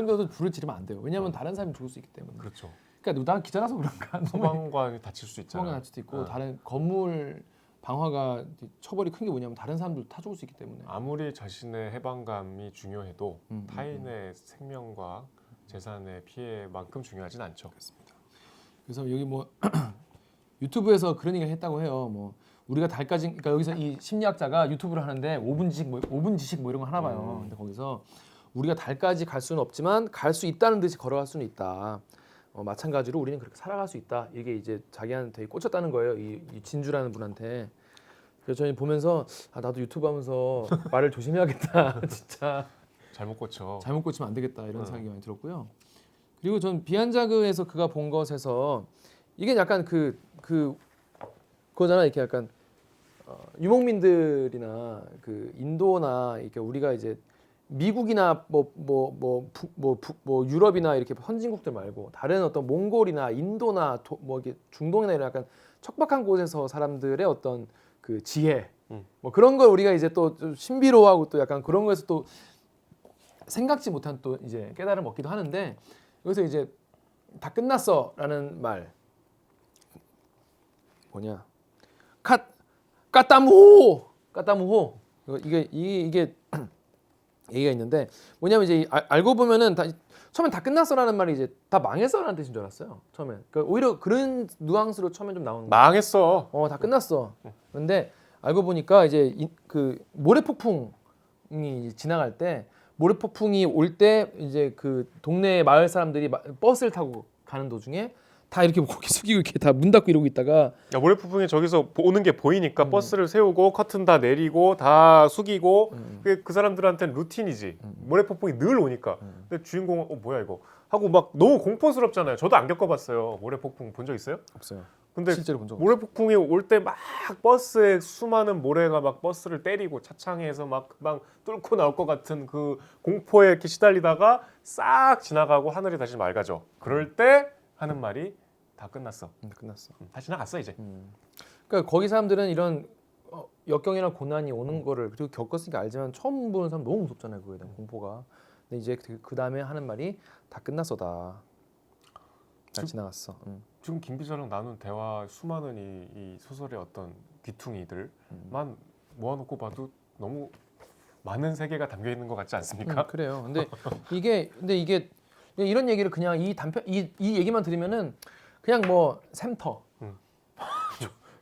Speaker 1: 힘들어도 불을 지르면 안 돼요. 왜냐하면 다른 사람이 죽을 수 있기 때문에.
Speaker 2: 그렇죠.
Speaker 1: 그러니까 나 기자라서 그런가?
Speaker 2: 소방관이 다칠 수 있잖아.
Speaker 1: 소방관 다칠 수도 있고
Speaker 2: 어.
Speaker 1: 다른 건물 방화가 처벌이 큰 게 뭐냐면 다른 사람들 다 죽을 수 있기 때문에.
Speaker 2: 아무리 자신의 해방감이 중요해도
Speaker 1: 음.
Speaker 2: 타인의 생명과 재산의 피해만큼 중요하진 않죠.
Speaker 1: 그래서 여기 뭐 유튜브에서 그런 얘기를 했다고 해요. 뭐 우리가 달까지 그러니까 여기서 이 심리학자가 유튜브를 하는데 5분 지식 뭐 이런 거 하나 봐요. 근데 거기서 우리가 달까지 갈 수는 없지만 갈 수 있다는 듯이 걸어갈 수는 있다. 마찬가지로 우리는 그렇게 살아갈 수 있다. 이게 이제 자기한테 꽂혔다는 거예요. 이 진주라는 분한테. 그래서 저희 보면서 나도 유튜브 하면서 말을 조심해야겠다. 진짜
Speaker 2: 잘못 고쳐.
Speaker 1: 잘못 꽂히면 안 되겠다 이런 생각이 많이 들었고요. 그리고 전 비한자그에서 그가 본 것에서 이게 약간 그거잖아. 이렇게 약간 유목민들이나 그 인도나 이렇게 우리가 이제 미국이나 뭐 유럽이나 이렇게 선진국들 말고 다른 어떤 몽골이나 인도나 뭐 이게 중동이나 이런 약간 척박한 곳에서 사람들의 어떤 그 지혜 뭐 그런 걸 우리가 이제 또 좀 신비로워하고 또 약간 그런 거에서 또 생각지 못한 또 이제 깨달음 얻기도 하는데 여기서 이제 다 끝났어라는 말 뭐냐 까따무호 이게 얘기가 있는데 뭐냐면 이제 알고 보면은 처음엔 다 끝났어라는 말이 이제 다 망했어라는 뜻인 줄 알았어요. 처음엔 그러니까 오히려 그런 뉘앙스로 처음엔 좀 나오는 거예요.
Speaker 2: 망했어.
Speaker 1: 다 끝났어. 그런데 알고 보니까 이제 그 모래폭풍이 지나갈 때 모래폭풍이 올 때 이제 그 동네 마을 사람들이 버스를 타고 가는 도중에 다 이렇게 고개 숙이고 이렇게 다 문 닫고 이러고 있다가
Speaker 2: 야, 모래폭풍이 저기서 오는 게 보이니까 버스를 세우고 커튼 다 내리고 다 숙이고 그 사람들한테는 루틴이지. 모래폭풍이 늘 오니까. 근데 주인공은 뭐야 이거 하고 막 너무 공포스럽잖아요. 저도 안 겪어봤어요. 모래폭풍 본 적 있어요?
Speaker 1: 없어요.
Speaker 2: 근데
Speaker 1: 실제로 본 적 없어요.
Speaker 2: 모래폭풍이 올 때 막 버스에 수많은 모래가 막 버스를 때리고 차창에서 막 금방 뚫고 나올 것 같은 그 공포에 이렇게 시달리다가 싹 지나가고 하늘이 다시 맑아져. 그럴 때 하는 말이 다 끝났어.
Speaker 1: 끝났어.
Speaker 2: 다 지나갔어 이제.
Speaker 1: 그러니까 거기 사람들은 이런 역경이나 고난이 오는 거를 그리고 겪었으니까 알지만 처음 보는 사람 너무 무섭잖아요. 그거에 대한 공포가. 근데 이제 그 다음에 하는 말이 다 끝났어다. 다 지나갔어.
Speaker 2: 지금 김 기자랑 나눈 대화 수많은 이 소설의 어떤 귀퉁이들만 모아놓고 봐도 너무 많은 세계가 담겨 있는 것 같지 않습니까?
Speaker 1: 그래요. 근데 이게 이런 얘기를 그냥 이 얘기만 들으면은 그냥 뭐 샘터,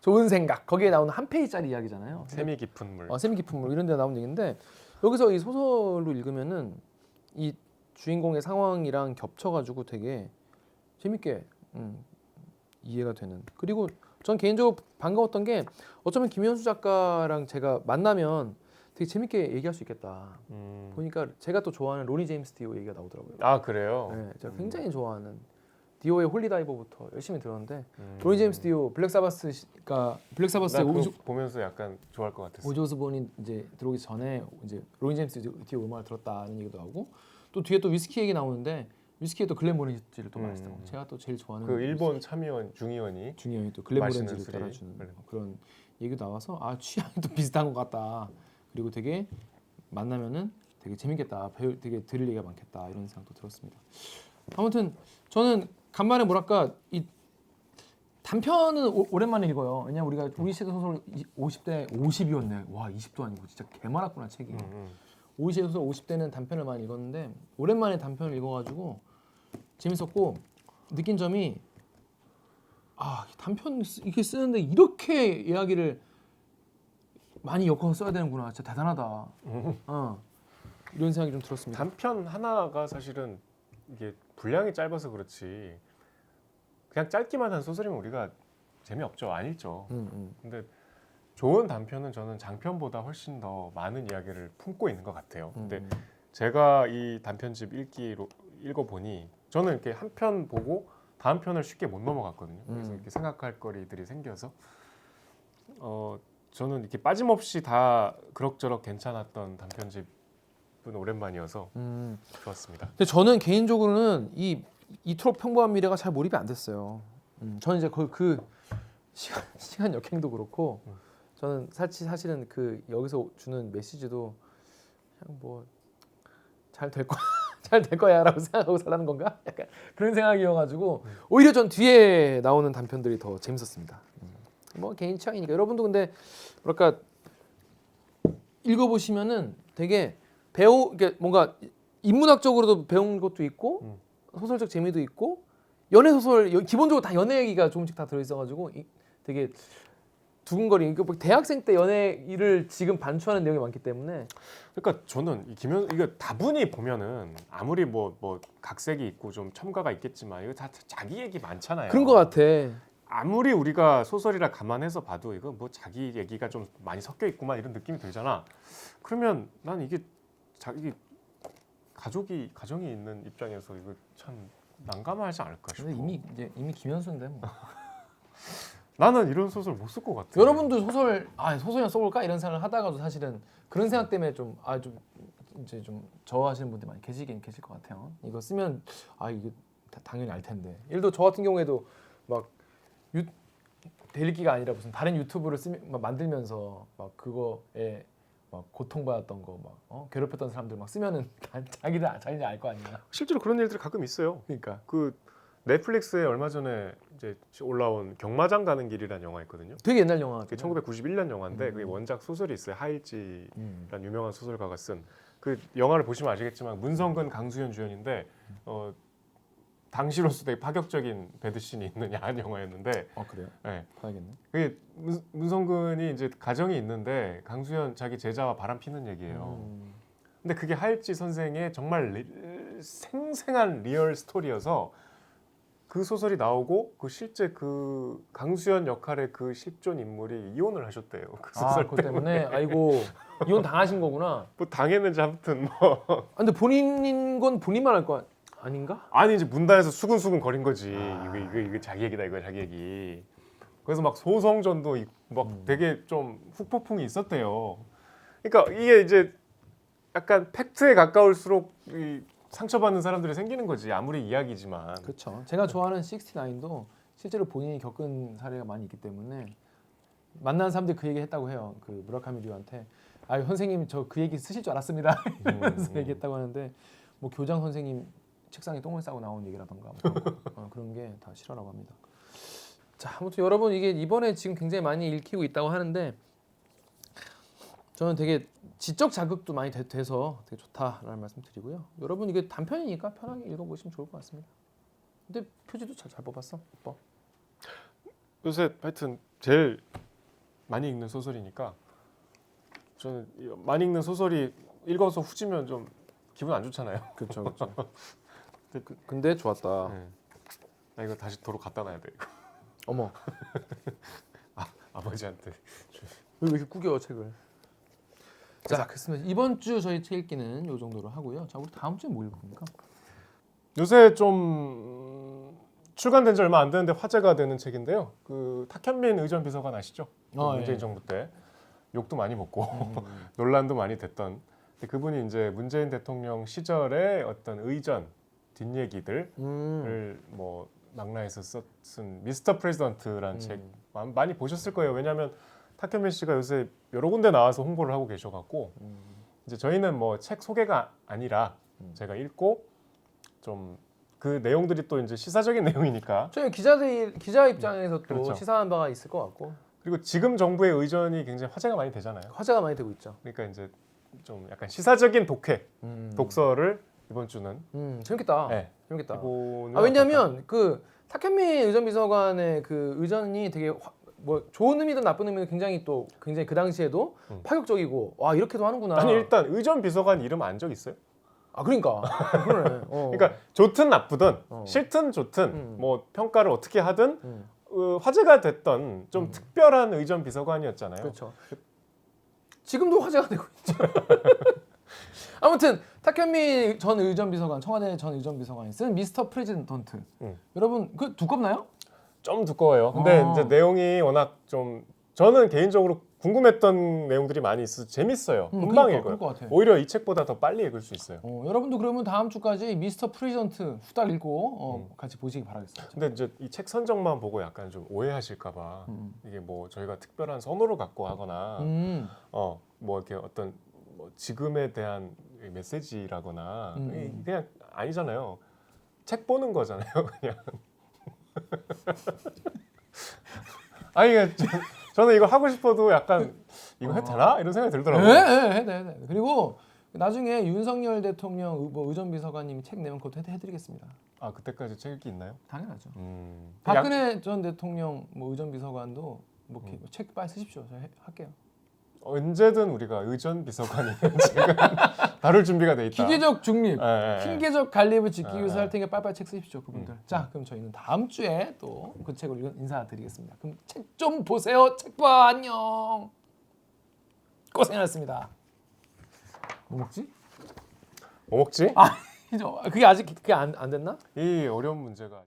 Speaker 1: 좋은 생각 거기에 나오는 한 페이지짜리 이야기잖아요.
Speaker 2: 세미 깊은 물.
Speaker 1: 세미 깊은 물 이런 데 나오는 얘기인데 여기서 이 소설로 읽으면은 이 주인공의 상황이랑 겹쳐가지고 되게 재밌게 이해가 되는. 그리고 전 개인적으로 반가웠던 게 어쩌면 김현수 작가랑 제가 만나면 되게 재밌게 얘기할 수 있겠다. 보니까 제가 또 좋아하는 로니 제임스 디오 얘기가 나오더라고요.
Speaker 2: 아 그래요?
Speaker 1: 네, 제가 굉장히 좋아하는 디오의 홀리다이버부터 열심히 들었는데 로니 제임스 디오 블랙사바스의
Speaker 2: 나 그거 보면서 약간 좋아할 것 같았어.
Speaker 1: 오지 오스본이 이제 들어오기 전에 이제 로니 제임스 디오 음악을 들었다는 얘기도 하고 또 뒤에 또 위스키 얘기 나오는데 위스키에 또 글렌모렌지를 또 마시더라고. 제가 또 제일 좋아하는
Speaker 2: 그 일본 참의원 중의원이
Speaker 1: 중의원이 또
Speaker 2: 마시는
Speaker 1: 글렌모렌지를
Speaker 2: 술이
Speaker 1: 따라주는 그런 얘기도 나와서 취향이 또 비슷한 것 같다. 그리고 되게 만나면은 되게 재밌겠다. 되게 들을 얘기가 많겠다. 이런 생각도 들었습니다. 아무튼 저는 간만에 뭐랄까 이 단편은 오랜만에 읽어요. 왜냐면 우리 시대 소설 50이었네. 와 20도 아니고 진짜 개 많았구나 책이. 우리 시대 소설 50대는 단편을 많이 읽었는데 오랜만에 단편을 읽어가지고 재밌었고 느낀 점이 단편 이렇게 쓰는데 이렇게 이야기를 많이 엮어서 써야 되는구나. 진짜 대단하다. 이런 생각이 좀 들었습니다.
Speaker 2: 단편 하나가 사실은 이게 분량이 짧아서 그렇지 그냥 짧기만 한 소설이면 우리가 재미없죠. 안 읽죠. 근데 좋은 단편은 저는 장편보다 훨씬 더 많은 이야기를 품고 있는 것 같아요. 근데 제가 이 단편집 읽어보니 저는 이렇게 한 편 보고 다음 편을 쉽게 못 넘어갔거든요. 그래서 이렇게 생각할 거리들이 생겨서 저는 이렇게 빠짐없이 다 그럭저럭 괜찮았던 단편집은 오랜만이어서 좋았습니다.
Speaker 1: 근데 저는 개인적으로는 이토록 평범한 미래가 잘 몰입이 안 됐어요. 저는 이제 그 시간 역행도 그렇고 저는 사실은 그 여기서 주는 메시지도 그냥 뭐 잘 될 거야 잘 될 거야라고 생각하고 살라는 건가? 약간 그런 생각이어가지고 오히려 전 뒤에 나오는 단편들이 더 재밌었습니다. 뭐 개인 취향이니까 여러분도 근데 뭐랄까 읽어보시면은 되게 이게 뭔가 인문학적으로도 배운 것도 있고 소설적 재미도 있고 연애 소설 기본적으로 다 연애 얘기가 조금씩 다 들어있어가지고 되게 두근거리. 이거 대학생 때 연애를 지금 반추하는 내용이 많기 때문에.
Speaker 2: 그러니까 저는 이거 다분히 보면은 아무리 뭐 각색이 있고 좀 첨가가 있겠지만 이거 다 자기 얘기 많잖아요.
Speaker 1: 그런 것 같아.
Speaker 2: 아무리 우리가 소설이라 감안해서 봐도 이거 뭐 자기 얘기가 좀 많이 섞여 있구만 이런 느낌이 들잖아. 그러면 난 이게 자기 가정이 있는 입장에서 이거 참 난감하지 않을까 싶어.
Speaker 1: 근데 이미 김현수인데 뭐.
Speaker 2: 나는 이런 소설 못 쓸 것 같아.
Speaker 1: 여러분도 소설이나 써볼까 이런 생각을 하다가도 사실은 그런 생각 때문에 좀 이제 좀 저하시는 분들 많이 계실 것 같아요. 이거 쓰면 이게 당연히 알 텐데. 예를 들어 저 같은 경우에도 막 데일리기가 아니라 무슨 다른 유튜브를 만들면서 막 그거에 막 고통받았던 거 막 괴롭혔던 사람들 막 쓰면은 자기네 알 거 아니야.
Speaker 2: 실제로 그런 일들이 가끔 있어요.
Speaker 1: 그러니까
Speaker 2: 그 넷플릭스에 얼마 전에 이제 올라온 경마장 가는 길이라는 영화 있거든요.
Speaker 1: 되게 옛날 영화.
Speaker 2: 그게 1991년 영화인데 그게 원작 소설이 있어요. 하일지라는 유명한 소설가가 쓴. 그 영화를 보시면 아시겠지만 문성근, 강수현 주연인데 당시로서 되게 파격적인 배드신이 있는 야한 영화였는데.
Speaker 1: 그래요?
Speaker 2: 네.
Speaker 1: 봐야겠네.
Speaker 2: 그게 문성근이 이제 가정이 있는데 강수현 자기 제자와 바람 피는 얘기예요. 근데 그게 하일지 선생의 정말 생생한 리얼 스토리여서 그 소설이 나오고 그 실제 그 강수현 역할의 그 실존 인물이 이혼을 하셨대요. 그 소설
Speaker 1: 그것 때문에. 아이고 이혼 당하신 거구나.
Speaker 2: 뭐 당했는지 아무튼 뭐.
Speaker 1: 근데 본인인 건 본인만 알 거 아닌가?
Speaker 2: 아니 이제 문단에서 수근수근 거린 거지. 이게 자기 얘기다 이거 자기 얘기. 그래서 막 소송전도 막 되게 좀 후폭풍이 있었대요. 그러니까 이게 이제 약간 팩트에 가까울수록 상처받는 사람들이 생기는 거지. 아무리 이야기지만.
Speaker 1: 그렇죠. 제가 좋아하는 69도 실제로 본인이 겪은 사례가 많이 있기 때문에 만난 사람들이 그 얘기 했다고 해요. 그 무라카미 류한테 선생님 저 그 얘기 쓰실 줄 알았습니다. 이러면서 얘기했다고 하는데 뭐 교장 선생님 책상에 똥을 싸고 나온 얘기라던가 뭐 그런 게 다 실화라고 합니다. 자, 아무튼 여러분 이게 이번에 지금 굉장히 많이 읽히고 있다고 하는데 저는 되게 지적 자극도 많이 돼서 되게 좋다라는 말씀 드리고요. 여러분 이게 단편이니까 편하게 읽어보시면 좋을 것 같습니다. 근데 표지도 잘 뽑았어. 예뻐.
Speaker 2: 요새 하여튼 제일 많이 읽는 소설이니까 저는 많이 읽는 소설이 읽어서 후지면 좀 기분 안 좋잖아요.
Speaker 1: 그렇죠. 근데 좋았다.
Speaker 2: 네. 나 이거 다시 도로 갖다 놔야 돼. 이거.
Speaker 1: 어머.
Speaker 2: 아버지한테.
Speaker 1: 왜 이렇게 구겨 책을? 자, 그렇습니다. 이번 주 저희 책 읽기는 이 정도로 하고요. 자, 우리 다음 주에 뭐 읽습니까?
Speaker 2: 요새 좀 출간된 지 얼마 안 되는데 화제가 되는 책인데요. 그 탁현민 의전 비서관 아시죠? 문재인
Speaker 1: 예.
Speaker 2: 정부 때 욕도 많이 먹고 논란도 많이 됐던. 근데 그분이 이제 문재인 대통령 시절의 어떤 의전 뒷얘기들을 뭐 망라해서 쓴 미스터 프레지던트라는 책 많이 보셨을 거예요. 왜냐하면 탁현민 씨가 요새 여러 군데 나와서 홍보를 하고 계셔갖고 이제 저희는 뭐 책 소개가 아니라 제가 읽고 좀 그 내용들이 또 이제 시사적인 내용이니까
Speaker 1: 저희 기자 입장에서 또
Speaker 2: 그렇죠.
Speaker 1: 시사한 바가 있을 것 같고
Speaker 2: 그리고 지금 정부의 의전이 굉장히 화제가 많이 되잖아요.
Speaker 1: 화제가 많이 되고 있죠.
Speaker 2: 그러니까 이제 좀 약간 시사적인 독서를 이번 주는
Speaker 1: 재밌겠다.
Speaker 2: 네,
Speaker 1: 재밌겠다.
Speaker 2: 해보는
Speaker 1: 왜냐하면 그 탁현민 의전 비서관의 그 의전이 되게 뭐 좋은 의미든 나쁜 의미든 굉장히 그 당시에도 파격적이고 와 이렇게도 하는구나.
Speaker 2: 아니 일단 의전 비서관 이름 안 적 있어요?
Speaker 1: 그러니까 그러네.
Speaker 2: 그러니까 좋든 나쁘든 싫든 좋든 뭐 평가를 어떻게 하든 화제가 됐던 좀 특별한 의전 비서관이었잖아요.
Speaker 1: 그렇죠. 지금도 화제가 되고 있죠. 아무튼 탁현미 전 의전비서관, 청와대 전 의전비서관이 쓴 미스터 프레지던트. 여러분 그 두껍나요?
Speaker 2: 좀 두꺼워요. 근데
Speaker 1: 아.
Speaker 2: 이제 내용이 워낙 좀 저는 개인적으로 궁금했던 내용들이 많이 있어서 재밌어요. 금방
Speaker 1: 그러니까,
Speaker 2: 읽어요.
Speaker 1: 그럴 것 같아.
Speaker 2: 오히려 이 책보다 더 빨리 읽을 수 있어요.
Speaker 1: 여러분도 그러면 다음 주까지 미스터 프레지던트 후딱 읽고 같이 보시기 바라겠습니다.
Speaker 2: 근데 이제 이 책 선정만 보고 약간 좀 오해하실까봐 이게 뭐 저희가 특별한 선호를 갖고 하거나 뭐 이렇게 어떤 뭐 지금에 대한 메시지라거나 그냥 아니잖아요. 책 보는 거잖아요, 그냥. 아니 저는 이거 하고 싶어도 약간 이거 해도 되나 이런 생각이 들더라고요.
Speaker 1: 네. 그리고 나중에 윤석열 대통령 의전비서관님이 책 내면 그것도 해드리겠습니다.
Speaker 2: 아 그때까지 책 읽기 있나요?
Speaker 1: 당연하죠.
Speaker 2: 약-
Speaker 1: 박근혜 전 대통령 의전비서관도 뭐 이렇게 책 빨리 쓰십시오. 제가 할게요.
Speaker 2: 언제든 우리가 의전 비서관이 지금 다룰 준비가 돼 있다.
Speaker 1: 기계적 중립,
Speaker 2: 예.
Speaker 1: 핑계적 갈립을 지키기 위해서
Speaker 2: 예.
Speaker 1: 할 테니까 빨리빨리 책 쓰십시오, 그분들. 자, 그럼 저희는 다음 주에 또 그 책을 인사드리겠습니다. 그럼 책 좀 보세요. 책 봐, 안녕. 고생하셨습니다. 뭐 먹지?
Speaker 2: 뭐 먹지?
Speaker 1: 그게 아직 그게 안 됐나?
Speaker 2: 이 어려운 문제가.